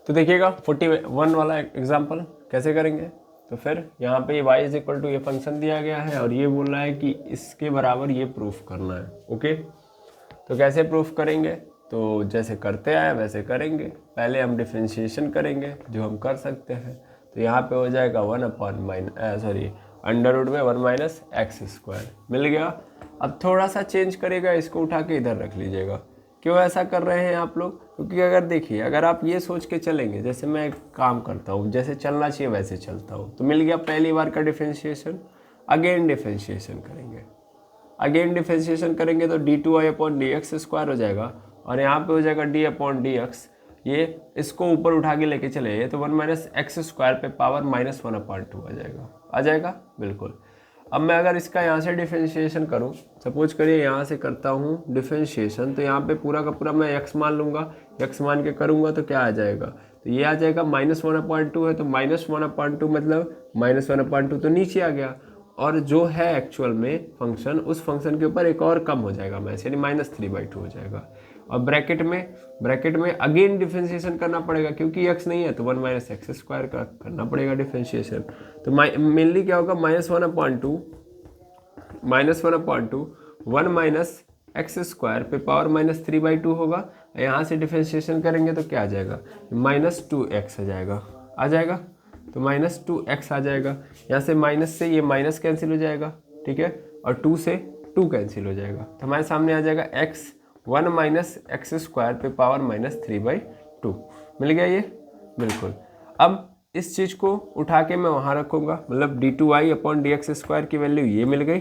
तो देखिएगा 41 वाला एग्जाम्पल कैसे करेंगे। तो फिर यहाँ पे y इज इक्वल टू ये फंक्शन दिया गया है और ये बोल रहा है कि इसके बराबर ये प्रूफ करना है। ओके, तो कैसे प्रूफ करेंगे, तो जैसे करते आए वैसे करेंगे। पहले हम डिफरेंशिएशन करेंगे जो हम कर सकते हैं। तो यहाँ पे हो जाएगा 1 अंडर रूट में 1 माइनस एक्स स्क्वायर मिल गया। अब थोड़ा सा चेंज करेगा, इसको उठा के इधर रख लीजिएगा। क्यों ऐसा कर रहे हैं आप लोग, क्योंकि अगर देखिए अगर आप ये सोच के चलेंगे जैसे मैं काम करता हूँ, जैसे चलना चाहिए वैसे चलता हूँ, तो मिल गया पहली बार का डिफरेंशिएशन। अगेन डिफरेंशिएशन करेंगे, अगेन डिफरेंशिएशन करेंगे तो d2y upon D x square हो जाएगा और यहाँ पे हो जाएगा d अपॉन डी एक्स। ये इसको ऊपर उठा के लेके चले ये तो 1 माइनस एक्स स्क्वायर पे पावर -1/2 आ जाएगा, आ जाएगा बिल्कुल। अब मैं अगर इसका यहाँ से डिफरेंशिएशन करूँ, सपोज करिए यहाँ से करता हूँ डिफरेंशिएशन, तो यहाँ पे पूरा का पूरा मैं x मान लूँगा, x मान के करूँगा तो क्या आ जाएगा, तो ये आ जाएगा -1/2 है, तो -1/2 मतलब -1/2 तो नीचे आ गया और जो है एक्चुअल में फंक्शन, उस फंक्शन के ऊपर एक और कम हो जाएगा मैथ, यानी -3/2 हो जाएगा। और ब्रैकेट में अगेन डिफरेंशिएशन करना पड़ेगा क्योंकि x नहीं है तो 1 माइनस एक्स स्क्वायर का करना पड़ेगा डिफरेंशिएशन। तो मेनली क्या होगा -1/2 1 माइनस एक्स स्क्वायर पे पावर -3/2 होगा। यहाँ से डिफरेंशिएशन करेंगे तो क्या आ जाएगा, -2x आ जाएगा, आ जाएगा तो -2x आ जाएगा। यहाँ से माइनस से ये माइनस कैंसिल हो जाएगा, ठीक है, और 2 से 2 कैंसिल हो जाएगा, तो हमारे सामने आ जाएगा x 1 माइनस एक्स स्क्वायर पे पावर -3/2 मिल गया ये बिल्कुल। अब इस चीज़ को उठा के मैं वहाँ रखूँगा, मतलब d2y upon D x square की वैल्यू ये मिल गई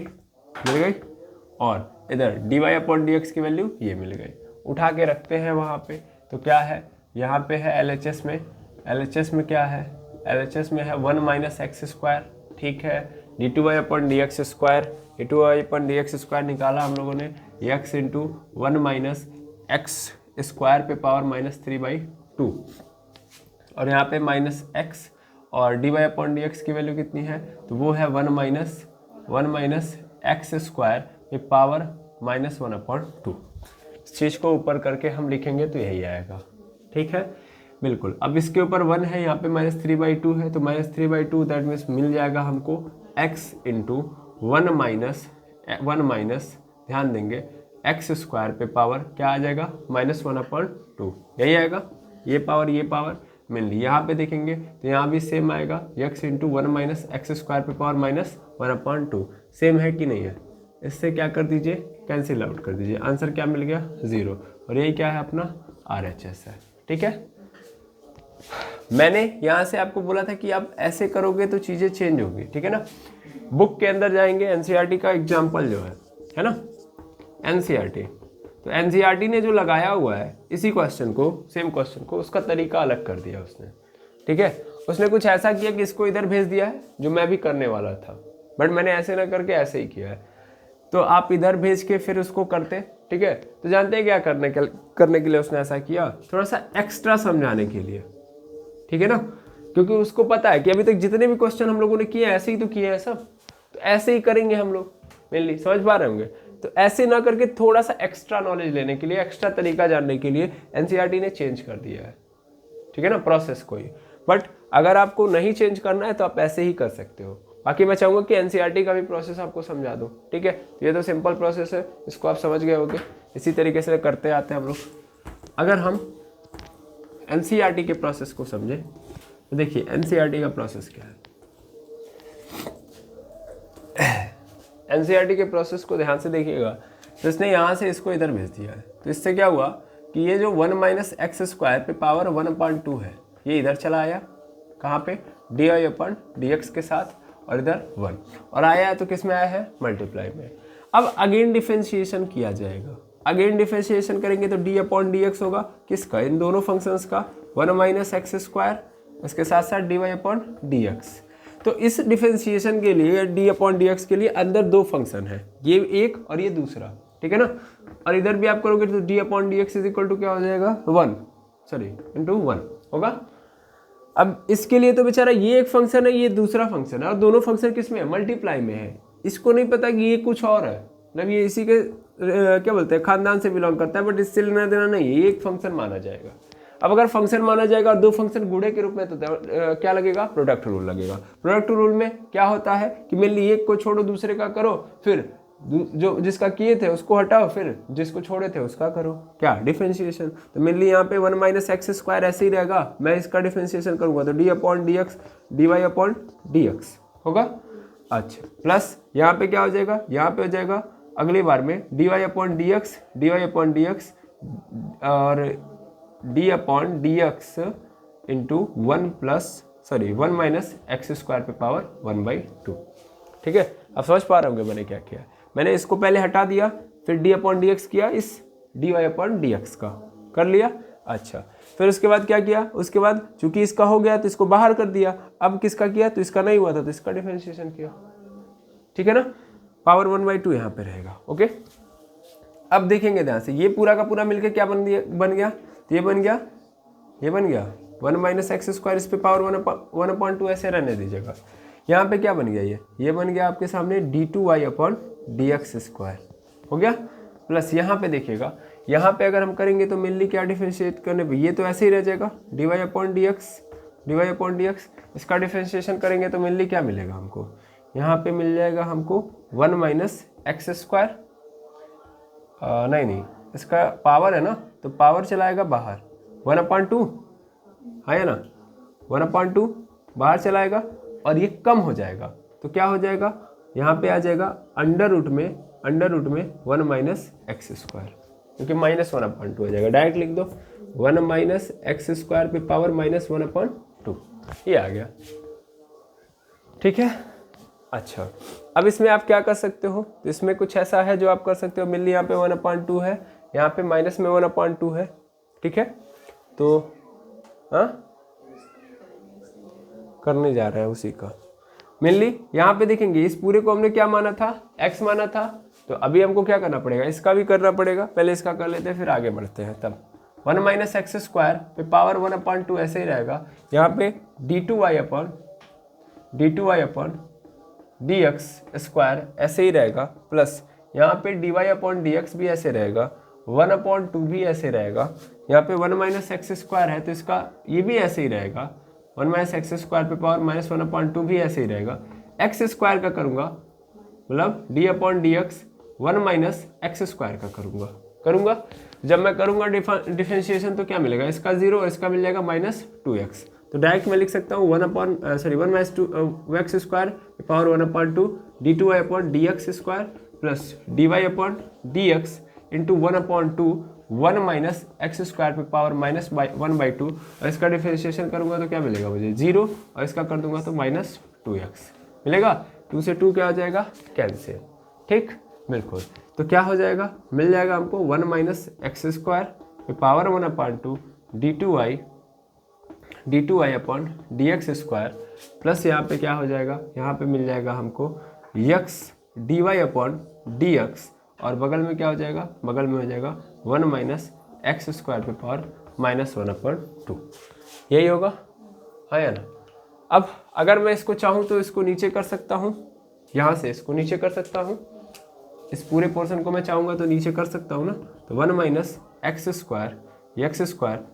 और इधर dy अपॉन डी एक्स की वैल्यू ये मिल गई, उठा के रखते हैं वहाँ पे। तो क्या है यहाँ पे है LHS में क्या है, LHS में है 1 माइनस एक्स स्क्वायर, ठीक है, d2y upon D x square, d2y upon D x square निकाला हम लोगों ने, x into 1 minus X square पे पावर -3/2 और यहाँ पे -x और dy अपॉन डी एक्स की वैल्यू कितनी है, तो वो है 1 माइनस एक्स स्क्वायर पे पावर -1/2। इस चीज़ को ऊपर करके हम लिखेंगे तो यही आएगा, ठीक है बिल्कुल। अब इसके ऊपर 1 है, यहाँ पे -3/2 है, तो -3/2 दैट मीन्स मिल जाएगा हमको x इंटू 1 माइनस ध्यान देंगे एक्स स्क्वायर पे पावर क्या आ जाएगा -1/2, यही आएगा, ये पावर मिल ली। यहाँ पे देखेंगे तो यहाँ भी सेम आएगा, x into 1 minus X square पे पावर -1/2 सेम है कि नहीं है, इससे क्या कर दीजिए कैंसिल आउट कर दीजिए, आंसर क्या मिल गया 0, और यही क्या है अपना RHS है, ठीक है। मैंने यहाँ से आपको बोला था कि आप ऐसे करोगे तो चीज़ें चेंज होगी, ठीक है ना। बुक के अंदर जाएंगे, NCERT का एग्जाम्पल जो है ना NCERT, तो NCERT ने जो लगाया हुआ है इसी क्वेश्चन को, सेम क्वेश्चन को, उसका तरीका अलग कर दिया उसने, ठीक है। उसने कुछ ऐसा किया कि इसको इधर भेज दिया है जो मैं भी करने वाला था, बट मैंने ऐसे ना करके ऐसे ही किया है, तो आप इधर भेज के फिर उसको करते, ठीक है। तो जानते हैं क्या करने के लिए उसने ऐसा किया, थोड़ा सा एक्स्ट्रा समझाने के लिए, ठीक है ना, क्योंकि उसको पता है कि अभी तक जितने भी क्वेश्चन हम लोगों ने किए ऐसे ही तो किए हैं सब, तो ऐसे ही करेंगे हम लोग, मेनली समझ पा रहे होंगे। तो ऐसे ना करके थोड़ा सा एक्स्ट्रा नॉलेज लेने के लिए, एक्स्ट्रा तरीका जानने के लिए NCERT ने चेंज कर दिया है, ठीक है ना, प्रोसेस को ही। बट अगर आपको नहीं चेंज करना है तो आप ऐसे ही कर सकते हो। बाकी मैं चाहूँगा कि NCERT का भी प्रोसेस आपको समझा दो, ठीक है। ये तो सिंपल प्रोसेस है, इसको आप समझ गए होगे, इसी तरीके से करते आते हैं हम लोग। अगर हम NCERT के प्रोसेस को समझे तो देखिए NCERT का प्रोसेस क्या है। NCERT के प्रोसेस को ध्यान से देखिएगा, तो इसने यहाँ से इसको इधर भेज दिया है, तो इससे क्या हुआ कि ये जो 1 माइनस एक्स स्क्वायर पे पावर 1/2 है, ये इधर चला आया, कहाँ पे dy अपॉन डी एक्स के साथ, और इधर 1, और आया है तो किस में आया है मल्टीप्लाई में। अब अगेन डिफरेंशिएशन किया जाएगा, अगेन डिफरेंशिएशन करेंगे तो d अपॉन डी एक्स होगा, किसका, इन दोनों फंक्शंस का, 1 माइनस एक्स स्क्वायर, उसके साथ साथ dy अपॉन डी एक्स। तो इस डिफरेंशिएशन के लिए d अपॉन डी एक्स के लिए अंदर दो फंक्शन है, ये एक और ये दूसरा, ठीक है ना। और इधर भी आप करोगे तो d upon D x is equal to क्या हो जाएगा 1 इंटू 1 होगा। अब इसके लिए तो बेचारा ये एक फंक्शन है, ये दूसरा फंक्शन है, और दोनों फंक्शन किस में है, मल्टीप्लाई में है। इसको नहीं पता कि ये कुछ और है, मतलब ये इसी के क्या बोलते हैं खानदान से बिलोंग करता है, बट इससे लेना देना नहीं है, ये एक फंक्शन माना जाएगा। अब अगर फंक्शन माना जाएगा और दो फंक्शन गुणे के रूप में, तो क्या लगेगा, प्रोडक्ट रूल लगेगा। प्रोडक्ट रूल में क्या होता है कि मेनली एक को छोड़ो दूसरे का करो, फिर जो जिसका किए थे उसको हटाओ, फिर जिसको छोड़े थे उसका करो, क्या, डिफरेंशिएशन। तो मेनली यहाँ पे 1 माइनस एक्स स्क्वायर ऐसे ही रहेगा, मैं इसका डिफरेंशिएशन करूंगा तो d upon D x d Y upon D x होगा। अच्छा, प्लस यहाँ पे क्या हो जाएगा, यहाँ पे हो जाएगा अगली बार में D Y upon D x और D upon D X into 1 minus X square पे पावर 1/2। ठीक है, अब समझ पा रहे होंगे मैंने क्या किया। मैंने इसको पहले हटा दिया, फिर डी अपॉन डी एक्स किया, इस d Y upon D x का कर लिया। अच्छा, फिर उसके बाद क्या किया, उसके बाद चूंकि इसका हो गया तो इसको बाहर कर दिया। अब किसका किया, तो इसका नहीं हुआ था तो इसका डिफरेंशिएशन किया। ठीक है ना, पावर 1/2 यहाँ पे रहेगा। ओके, अब देखेंगे ध्यान से, ये पूरा का पूरा मिलके क्या बन गया, तो ये बन गया 1 माइनस एक्स स्क्वायर, इस पे पावर 1/2 ऐसे रहने दीजिएगा। यहाँ पे क्या बन गया, ये बन गया आपके सामने d2y upon D x square हो गया। प्लस यहाँ पे देखिएगा, यहाँ पे अगर हम करेंगे तो मेनली क्या डिफरेंशिएट करने पे, ये तो ऐसे ही रह जाएगा dy अपॉन डी एक्स। इसका डिफरेंशिएशन करेंगे तो मेनली क्या मिलेगा हमको, यहाँ पे मिल जाएगा हमको 1 माइनस एक्स स्क्वायर, नहीं इसका पावर है ना, तो पावर चलाएगा बाहर 1/2, है ना, 1/2 बाहर चलाएगा और ये कम हो जाएगा तो क्या हो जाएगा, यहाँ पे आ जाएगा अंडर रूट में 1 माइनस एक्स स्क्वायर, क्योंकि -1/2 हो जाएगा। डायरेक्ट लिख दो 1 माइनस एक्स स्क्वायर पे पावर -1/2, ये आ गया। ठीक है, अच्छा, अब इसमें आप क्या कर सकते हो, तो इसमें कुछ ऐसा है जो आप कर सकते हो। मिली यहाँ पे 1/2 है, यहाँ पे माइनस में 1/2 है। ठीक है, तो हाँ करने जा रहा है उसी का। मेनली यहाँ पे देखेंगे, इस पूरे को हमने क्या माना था, x माना था, तो अभी हमको क्या करना पड़ेगा, इसका भी करना पड़ेगा। पहले इसका कर लेते हैं फिर आगे बढ़ते हैं। तब 1 माइनस एक्स स्क्वायर पे पावर 1/2 ऐसे ही रहेगा। यहाँ पे d2y upon D x square ऐसे ही रहेगा, प्लस यहाँ पे dy अपॉन डी एक्स भी ऐसे रहेगा, 1/2 भी ऐसे रहेगा। यहाँ पे 1 माइनस एक्स स्क्वायर है तो इसका ये भी ऐसे ही रहेगा, 1 माइनस एक्स स्क्वायर पे पावर -1/2 भी ऐसे ही रहेगा। एक्स स्क्वायर का करूँगा मतलब D upon D x 1 minus X square का करूँगा। जब मैं करूँगा डिफरेंशिएशन तो क्या मिलेगा, इसका 0 और इसका मिल जाएगा -2x। तो डायरेक्ट मैं लिख सकता हूँ 1 minus 2x square power 1/2 d2y upon D x square plus dy upon D X into 1/2 1 minus X square पे पावर -1/2, और इसका डिफरेंशिएशन करूंगा तो क्या मिलेगा मुझे 0, और इसका कर दूंगा तो -2x मिलेगा। 2 से 2 क्या हो जाएगा, कैंसिल। ठीक, बिल्कुल। तो क्या हो जाएगा, मिल जाएगा हमको 1 माइनस एक्स स्क्वायर पे power 1/2 d2y upon D x square plus यहाँ पे क्या हो जाएगा, यहाँ पे मिल जाएगा हमको x dy upon D x, और बगल में क्या हो जाएगा, बगल में हो जाएगा 1 माइनस एक्स स्क्वायर पे पावर -1/2, यही होगा, है या ना। अब अगर मैं इसको चाहूँ तो इसको नीचे कर सकता हूँ, यहाँ से इसको नीचे कर सकता हूँ, इस पूरे पोर्शन को मैं चाहूँगा तो नीचे कर सकता हूँ ना। तो 1 माइनस एक्स स्क्वायर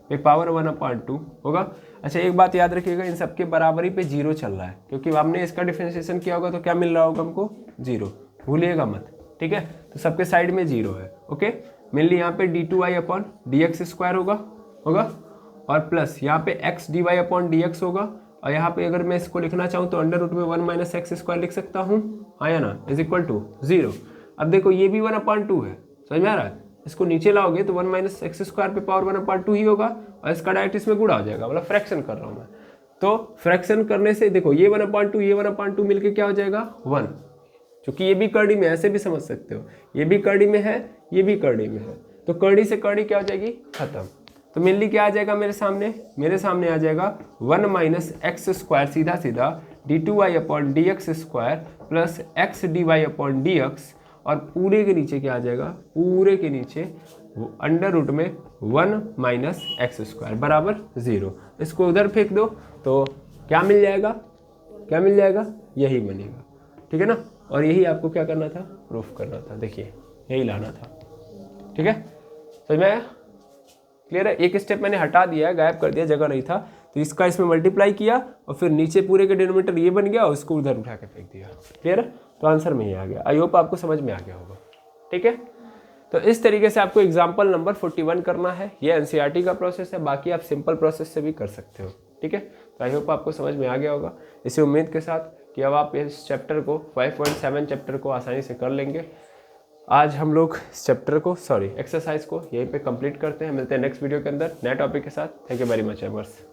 पे पावर 1/2 होगा। अच्छा, एक बात याद रखिएगा, इन सबके बराबरी पे 0 चल रहा है, क्योंकि आपने इसका डिफरेंशिएशन किया होगा तो क्या मिल रहा होगा हमको, 0, भूलिएगा मत। ठीक है, तो सबके साइड में 0 है। ओके, मेनली यहाँ पे d2y upon D x square होगा और प्लस यहाँ पे x dy upon D x होगा, और यहाँ पे अगर मैं इसको लिखना चाहूँ तो अंडर रूट में 1 माइनस एक्स स्क्वायर लिख सकता हूँ, हाँ या ना, इज इक्वल टू 0। अब देखो ये भी 1/2 है, समझ में आ रहा है। इसको नीचे लाओगे तो 1 माइनस एक्स स्क्वायर पे पावर 1/2 ही होगा, और इसका डायरेक्ट इसमें गुणा हो जाएगा, मतलब फ्रैक्शन कर रहा हूँ मैं। तो फ्रैक्शन करने से देखो ये 1/2 मिलके क्या हो जाएगा 1, क्योंकि ये भी कर्डी में, ऐसे भी समझ सकते हो, ये भी कर्डी में है, ये भी कर्डी में है, तो कर्डी से कर्डी क्या हो जाएगी, खत्म। तो मेनली क्या आ जाएगा मेरे सामने आ जाएगा 1 माइनस एक्स स्क्वायर सीधा d2y upon D x square plus x d Y upon D x, और पूरे के नीचे क्या आ जाएगा, पूरे के नीचे अंडर रूट में 1 माइनस एक्स स्क्वायर बराबर 0। इसको उधर फेंक दो तो क्या मिल जाएगा, यही बनेगा। ठीक है ना, और यही आपको क्या करना था, प्रूफ करना था। देखिए यही लाना था। ठीक है, समझ में आया, क्लियर है। एक स्टेप मैंने हटा दिया है, गायब कर दिया, जगह नहीं था, तो इसका इसमें मल्टीप्लाई किया और फिर नीचे पूरे के डिनोमिनेटर ये बन गया और इसको उधर उठा के फेंक दिया। क्लियर है, तो आंसर में ही आ गया। आई होप आपको समझ में आ गया होगा। ठीक है, तो इस तरीके से आपको एग्जाम्पल नंबर 41 करना है। ये एनसीईआरटी का प्रोसेस है, बाकी आप सिंपल प्रोसेस से भी कर सकते हो। ठीक है, तो आई होप आपको समझ में आ गया होगा। इसी उम्मीद के साथ कि अब आप इस चैप्टर को 5.7 चैप्टर को आसानी से कर लेंगे। आज हम लोग इस चैप्टर को एक्सरसाइज को यहीं पे कंप्लीट करते हैं। मिलते हैं नेक्स्ट वीडियो के अंदर नए टॉपिक के साथ। Thank you very much averse.